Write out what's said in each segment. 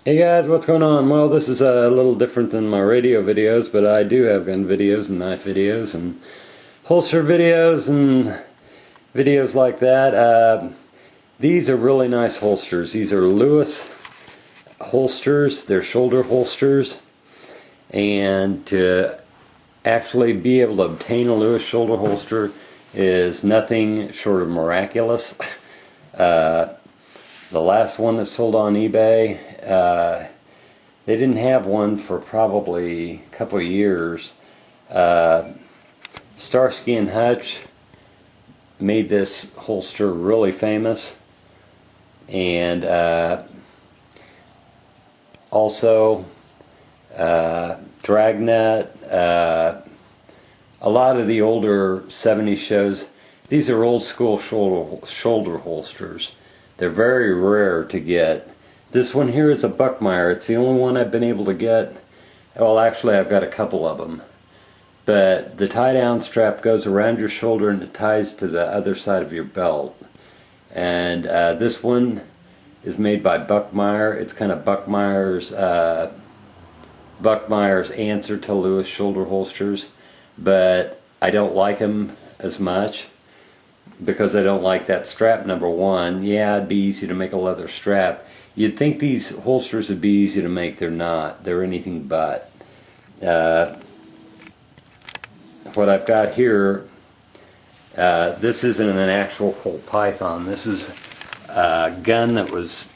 Hey guys, what's going on? Well, this is a little different than my radio videos, but I do have gun videos and knife videos and holster videos and videos like that. These are really nice holsters. These are Lewis holsters. They're shoulder holsters, and to actually be able to obtain a Lewis shoulder holster is nothing short of miraculous. The last one that sold on eBay, they didn't have one for probably a couple of years. Starsky and Hutch made this holster really famous, and also Dragnet, a lot of the older 70s shows. These are old school shoulder holsters. They're very rare to get. This one here is a Buckmeyer. It's the only one I've been able to get. Well, actually, I've got a couple of them. But the tie-down strap goes around your shoulder and it ties to the other side of your belt. And this one is made by Buckmeyer. It's kind of Buckmeyer's answer to Lewis shoulder holsters. But I don't like them as much, because I don't like that strap, number one. Yeah, it'd be easy to make a leather strap. You'd think these holsters would be easy to make. They're not. They're anything but. What I've got here, this isn't an actual Colt Python. This is a gun that was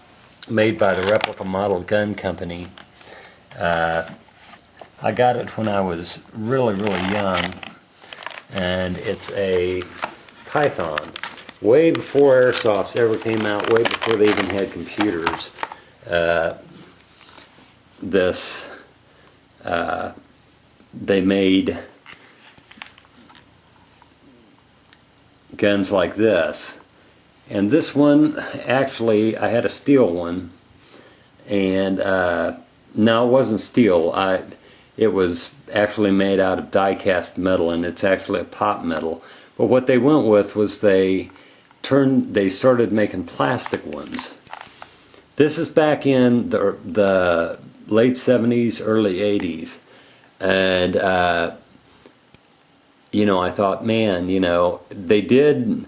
made by the Replica Model Gun Company. I got it when I was really young, and it's a Python. Way before airsofts ever came out, way before they even had computers. They made guns like this. And this one, actually, I had a steel one. And no, it wasn't steel. It was actually made out of die-cast metal, and it's actually a pot metal. But what they went with was they started making plastic ones. This is back in the late 70s, early 80s. And, I thought, man, they did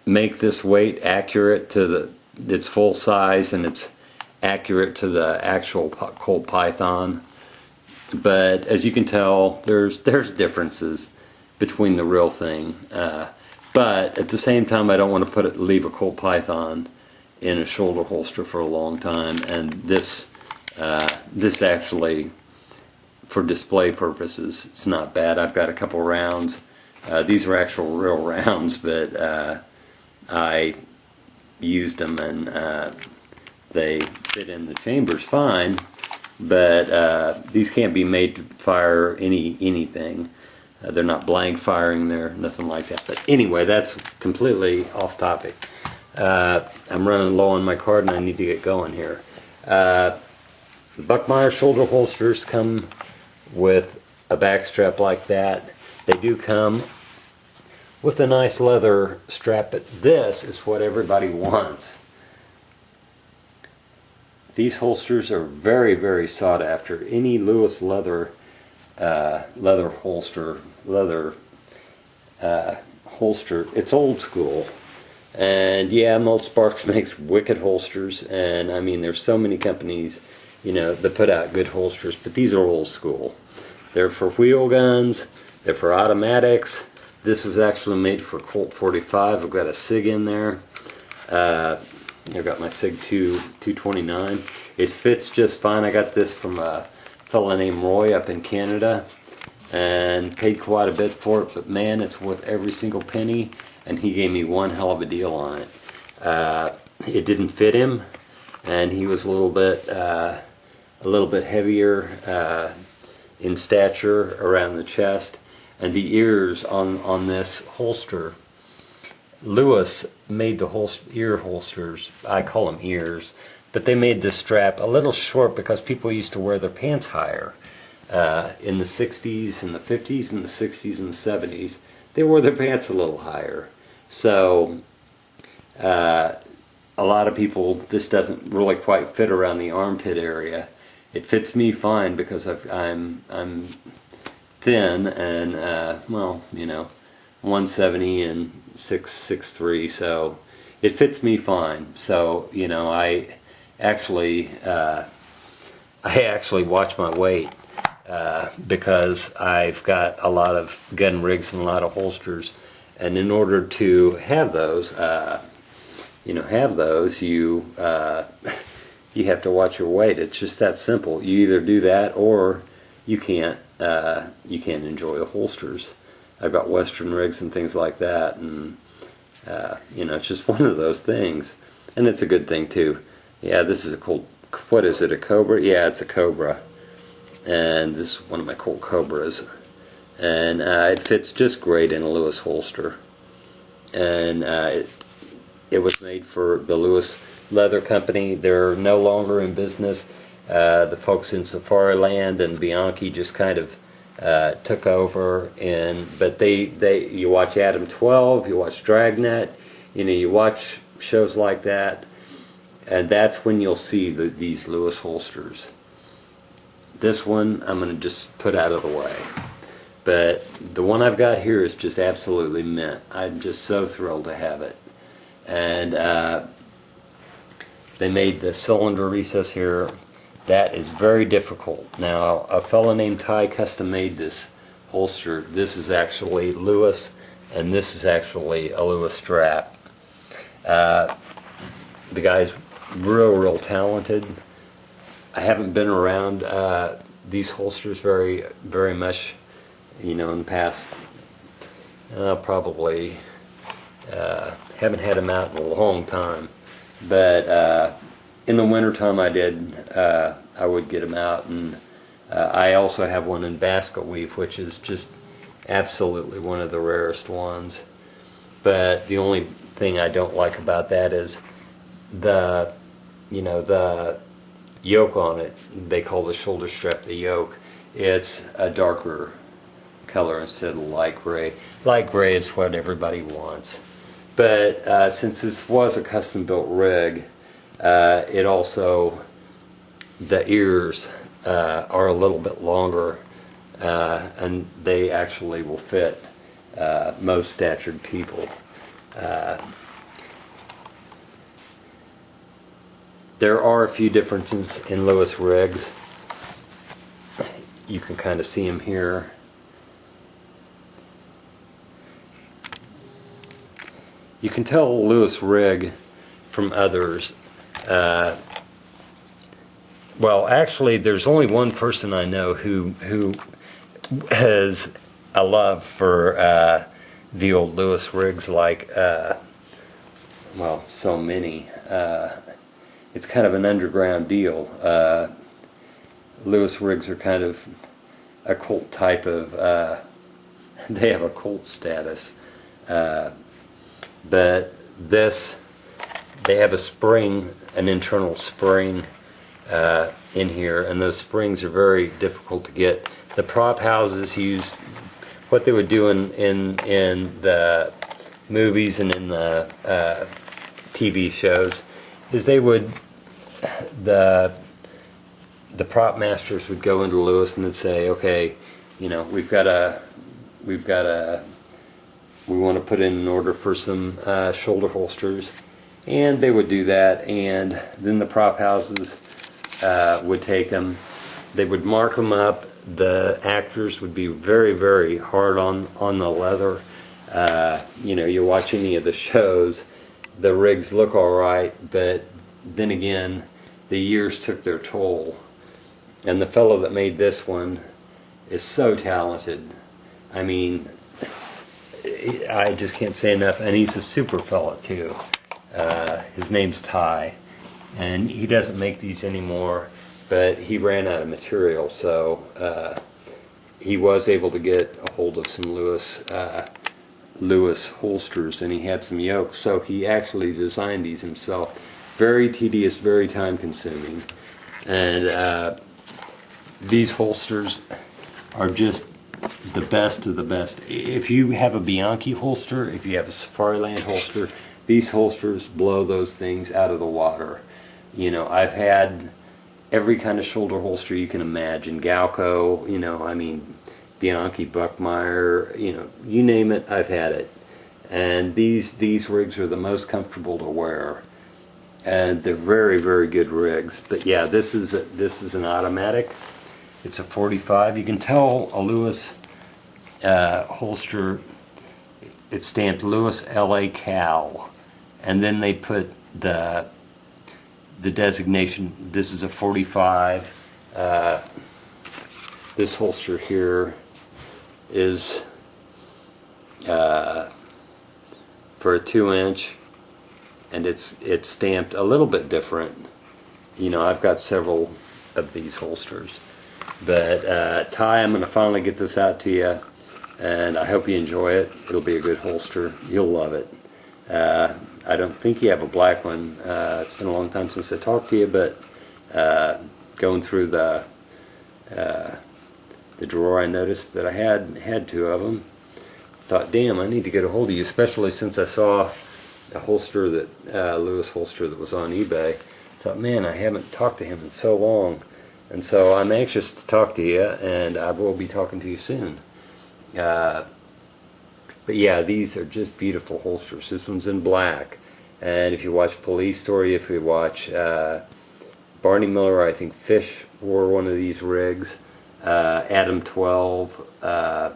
make this weight accurate to its full size, and it's accurate to the actual Colt Python. But as you can tell, there's differences between the real thing, but at the same time, I don't want to leave a Colt Python in a shoulder holster for a long time. And this actually, for display purposes, it's not bad. I've got a couple rounds. These are actual real rounds, but I used them, and they fit in the chambers fine. But these can't be made to fire anything. They're not blank firing, they're nothing like that. But anyway, that's completely off topic. I'm running low on my card and I need to get going here. The Buckmeyer shoulder holsters come with a back strap like that. They do come with a nice leather strap, but this is what everybody wants. These holsters are very sought after. Any Lewis leather holster, it's old school. And yeah, Sparks makes wicked holsters, and I mean, there's so many companies, that put out good holsters, but these are old school. They're for wheel guns, they're for automatics. This was actually made for Colt 45. I've got a SIG in there. I've got my SIG 229. It fits just fine. I got this from a fella named Roy up in Canada, and paid quite a bit for it, but man, it's worth every single penny, and he gave me one hell of a deal on it. It didn't fit him, and he was a little bit heavier in stature around the chest, and the ears on this holster. Lewis made the ear holsters. I call them ears, but they made this strap a little short because people used to wear their pants higher. In the 60s and the 50s and the 60s and the 70s, they wore their pants a little higher. So a lot of people, this doesn't really quite fit around the armpit area. It fits me fine because I'm thin and well, you know, 170 and 6'3", so it fits me fine. So you know, I actually watch my weight because I've got a lot of gun rigs and a lot of holsters, and in order to have those, you you have to watch your weight. It's just that simple. You either do that or you can't enjoy the holsters. I've got Western rigs and things like that, and you know, it's just one of those things, and it's a good thing too. Yeah, this is a Colt. What is it? A Cobra? Yeah, it's a Cobra, and this is one of my Colt Cobras, and it fits just great in a Lewis holster, and it was made for the Lewis Leather Company. They're no longer in business. The folks in Safariland and Bianchi just kind of took over, but you watch Adam-12, you watch Dragnet, you know, you watch shows like that, and that's when you'll see these Lewis holsters. This one I'm going to just put out of the way, but the one I've got here is just absolutely mint. I'm just so thrilled to have it. And they made the cylinder recess here. That is very difficult. Now, a fellow named Ty custom made this holster. This is actually Lewis, and this is actually a Lewis strap. The guy's real talented. I haven't been around these holsters very much, you know, in the past. Probably haven't had them out in a long time. But in the wintertime I would get them out, and I also have one in basket weave, which is just absolutely one of the rarest ones. But the only thing I don't like about that is the yoke on it. They call the shoulder strap the yoke. It's a darker color instead of light gray. Light gray is what everybody wants. But since this was a custom built rig, it also, the ears are a little bit longer, and they actually will fit most statured people. There are a few differences in Lewis rigs. You can kind of see them here. You can tell a Lewis rig from others. Well, actually, there's only one person I know who has a love for the old Lewis rigs, like well, so many. It's kind of an underground deal. Lewis rigs are kind of a cult type of. They have a cult status. But this, they have a spring, an internal spring in here, and those springs are very difficult to get. The prop houses used, what they would do in the movies and in the TV shows, is they would, the prop masters would go into Lewis and they'd say, okay, you know, we want to put in an order for some shoulder holsters, and they would do that, and then the prop houses would take them, they would mark them up. The actors would be very hard on the leather. You know, you watch any of the shows, the rigs look alright, but then again, the years took their toll, and the fellow that made this one is so talented. I mean, I just can't say enough, and he's a super fella too. His name's Ty, and he doesn't make these anymore, but he ran out of material, so he was able to get a hold of some Lewis holsters, and he had some yokes, so he actually designed these himself. Very tedious, very time consuming, and these holsters are just the best of the best. If you have a Bianchi holster, if you have a Safariland holster, these holsters blow those things out of the water. You know, I've had every kind of shoulder holster you can imagine. Galco, you know, I mean, Bianchi, Buckmeyer, you know, you name it, I've had it. And these rigs are the most comfortable to wear. And they're very, very good rigs. But yeah, this is an automatic. It's a 45. You can tell a Lewis holster, it's stamped Lewis LA Cal. And then they put the designation, this is a 45. This holster here is for a 2-inch, and it's stamped a little bit different. You know, I've got several of these holsters. But Ty, I'm going to finally get this out to you, and I hope you enjoy it. It'll be a good holster. You'll love it. I don't think you have a black one. It's been a long time since I talked to you, but going through the drawer, I noticed that I had 2 of them. Thought, damn, I need to get a hold of you, especially since I saw a holster that Lewis holster that was on eBay. Thought, man, I haven't talked to him in so long, and so I'm anxious to talk to you, and I will be talking to you soon. But yeah, these are just beautiful holsters. This one's in black, and if you watch Police Story, if you watch Barney Miller, I think Fish wore one of these rigs. Adam-12.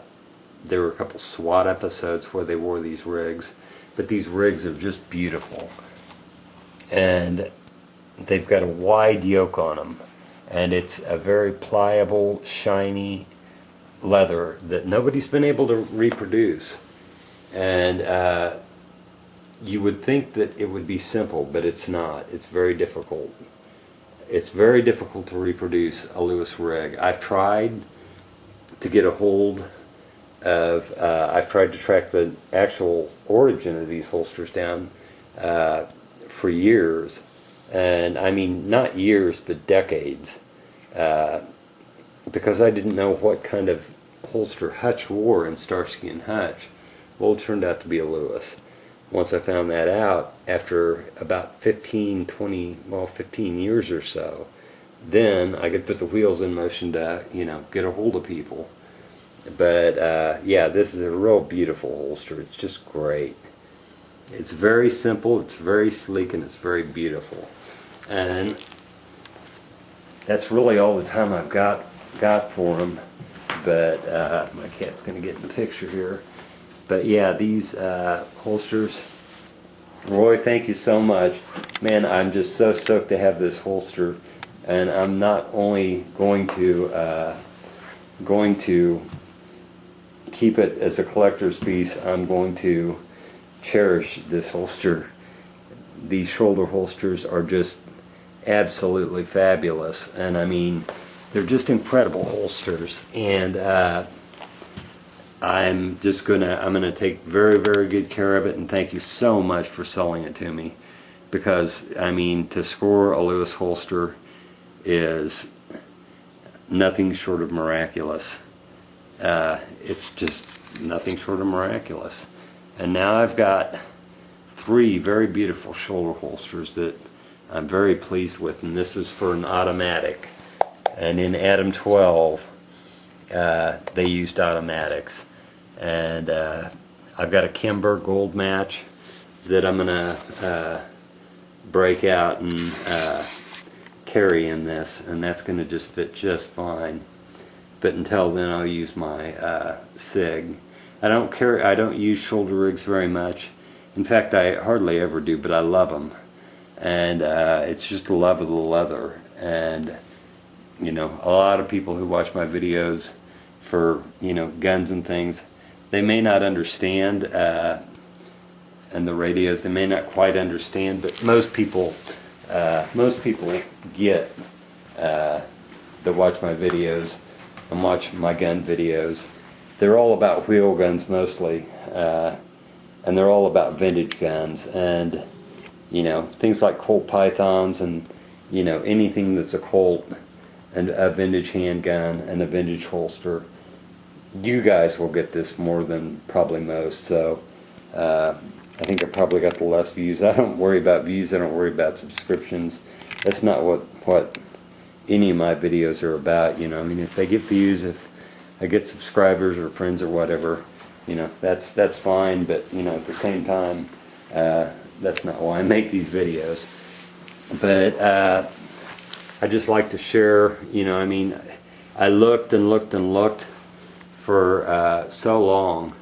There were a couple SWAT episodes where they wore these rigs, but these rigs are just beautiful, and they've got a wide yoke on them, and it's a very pliable, shiny leather that nobody's been able to reproduce. And you would think that it would be simple, but it's not. It's very difficult. It's very difficult to reproduce a Lewis rig. I've tried to get a hold of, I've tried to track the actual origin of these holsters down for years. And I mean, not years, but decades. Because I didn't know what kind of holster Hutch wore in Starsky and Hutch. Well, it turned out to be a Lewis. Once I found that out, after about 15 years or so, then I could put the wheels in motion to, you know, get a hold of people. But yeah, this is a real beautiful holster. It's just great. It's very simple, it's very sleek, and it's very beautiful. And that's really all the time I've got for them. But my cat's going to get in the picture here. But yeah, these holsters, Roy, thank you so much. Man, I'm just so stoked to have this holster, and I'm not only going to keep it as a collector's piece, I'm going to cherish this holster. These shoulder holsters are just absolutely fabulous, and I mean, they're just incredible holsters, and I'm gonna take very, very good care of it, and thank you so much for selling it to me, because I mean, to score a Lewis holster is nothing short of miraculous. It's just nothing short of miraculous. And now I've got 3 very beautiful shoulder holsters that I'm very pleased with, and this is for an automatic. And in Adam-12, they used automatics. And I've got a Kimber gold match that I'm gonna break out and carry in this, and that's gonna just fit just fine. But until then, I'll use my SIG. I don't use shoulder rigs very much. In fact, I hardly ever do, but I love them. And it's just the love of the leather. And you know, a lot of people who watch my videos for, you know, guns and things, they may not understand, and the radios, they may not quite understand, but most people get that watch my videos and watch my gun videos. They're all about wheel guns mostly, and they're all about vintage guns, and you know, things like Colt Pythons, and you know, anything that's a Colt and a vintage handgun and a vintage holster. You guys will get this more than probably most, so I think I probably got the less views. I don't worry about views. I don't worry about subscriptions. That's not what any of my videos are about. You know, I mean, if they get views, if I get subscribers or friends or whatever, you know, that's fine. But you know, at the same time, that's not why I make these videos. But I just like to share. You know, I mean, I looked and looked and looked for so long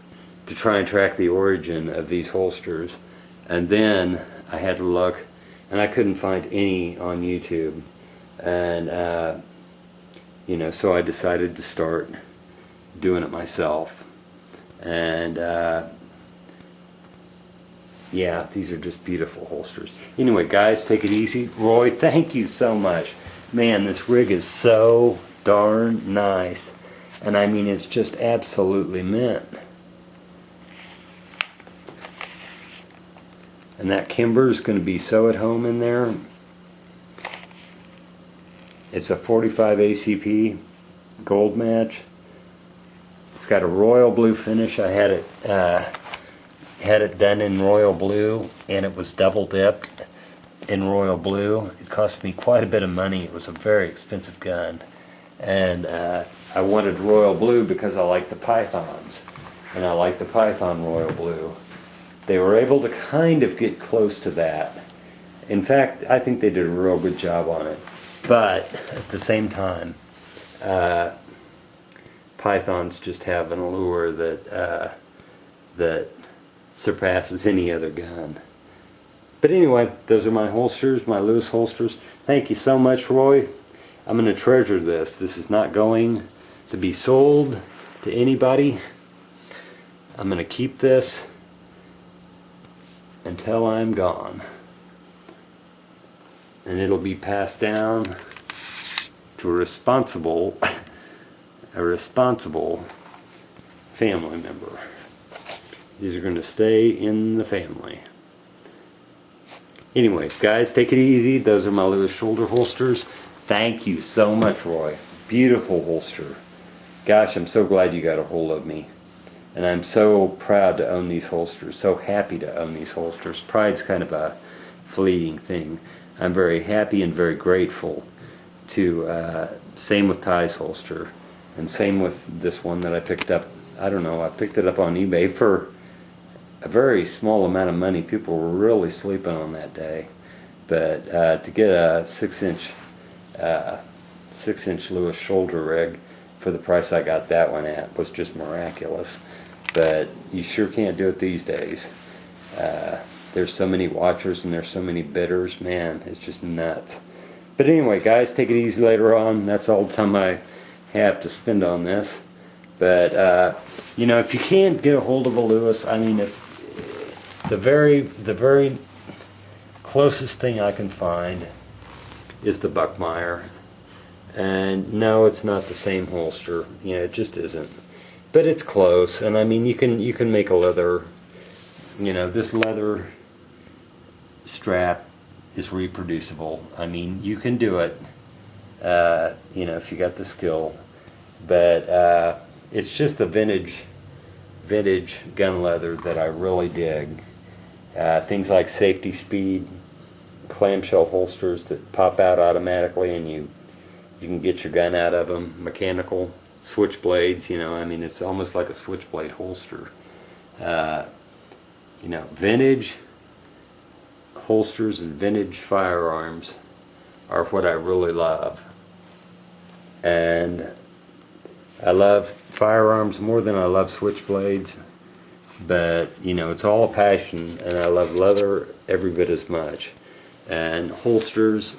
to try and track the origin of these holsters, and then I had to look, and I couldn't find any on YouTube, and you know, so I decided to start doing it myself. And yeah, these are just beautiful holsters. Anyway, guys, take it easy. Roy, thank you so much. Man, this rig is so darn nice, and I mean, it's just absolutely mint. And that Kimber is going to be so at home in there. It's a 45 ACP gold match. It's got a royal blue finish. I had it done in royal blue, and it was double dipped in royal blue. It cost me quite a bit of money. It was a very expensive gun, and I wanted royal blue because I like the pythons, and I like the python royal blue. They were able to kind of get close to that. In fact, I think they did a real good job on it. But at the same time, pythons just have an allure that surpasses any other gun. But anyway, those are my holsters, my Lewis holsters. Thank you so much, Roy. I'm going to treasure this. This is not going to be sold to anybody. I'm going to keep this until I'm gone, and it'll be passed down to a responsible family member. These are going to stay in the family. Anyway, guys, take it easy. Those are my Lewis shoulder holsters. Thank you so much, Roy. Beautiful holster. Gosh, I'm so glad you got a hold of me. And I'm so proud to own these holsters, so happy to own these holsters. Pride's kind of a fleeting thing. I'm very happy and very grateful to, same with Ty's holster, and same with this one that I picked up. I don't know, I picked it up on eBay for a very small amount of money. People were really sleeping on that day. But to get a 6-inch Lewis shoulder rig for the price I got that one at was just miraculous. But you sure can't do it these days. There's so many watchers and there's so many bidders. Man, it's just nuts. But anyway, guys, take it easy later on. That's all the time I have to spend on this. But you know, if you can't get a hold of a Lewis, I mean, if the very closest thing I can find is the Buckmeyer. And no, it's not the same holster. You know, it just isn't. But it's close, and I mean, you can make a leather, you know, this leather strap is reproducible. I mean, you can do it, you know, if you got the skill. But it's just a vintage gun leather that I really dig. Things like safety speed, clamshell holsters that pop out automatically, and you can get your gun out of them, mechanical. Switchblades, you know, I mean, it's almost like a switchblade holster. You know, vintage holsters and vintage firearms are what I really love. And I love firearms more than I love switchblades, but, you know, it's all a passion, and I love leather every bit as much. And holsters,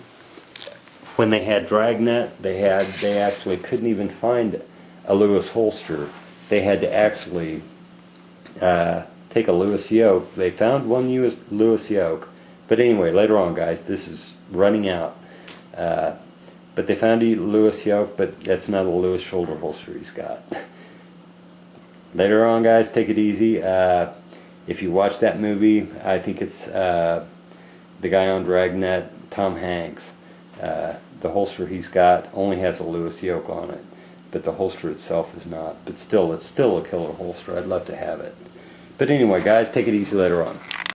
when they had Dragnet, they actually couldn't even find a Lewis holster. They had to actually take a Lewis yoke. They found one Lewis yoke, but anyway, later on, guys, this is running out. But they found a Lewis yoke, but that's not a Lewis shoulder holster he's got. Later on, guys, take it easy. If you watch that movie, I think it's the guy on Dragnet, Tom Hanks. The holster he's got only has a Lewis yoke on it, but the holster itself is not. But still, it's still a killer holster. I'd love to have it. But anyway, guys, take it easy later on.